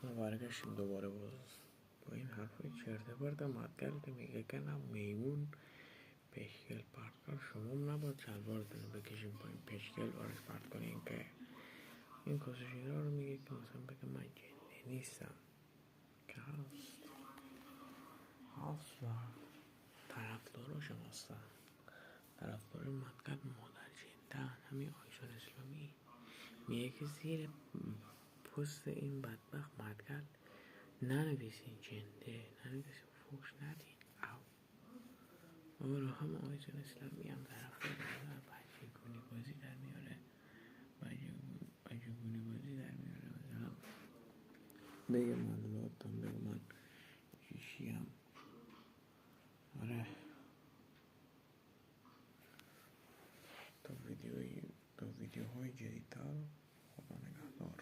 ما برگشتیم دوباره با این حرفای چرته پرته مدگل که میگه که نه میمون پشکل پرت کن، شما نباید شلوارتون بکشیم پایین پشکل بارش پرت کنین که این کسوشیرا رو میگه که مثلا بگه من جنده نیستم که هست و طرفدارا شماستن، طرفدار مدگل مادر جنده همین آیسان اسلامی میگه که زیر پست این بدبخت مدگل ننویسین جنده، ننویسین فوش ندین. آره همه آیسان اسلامی هم طرفدار بچه گونی بازی در میاره، بچه گونی بازی در میاره، مثلا بگه من لاتم، بگه من شیشیم. آره تا ویدیوهای جدیدتر خدا نگهدار.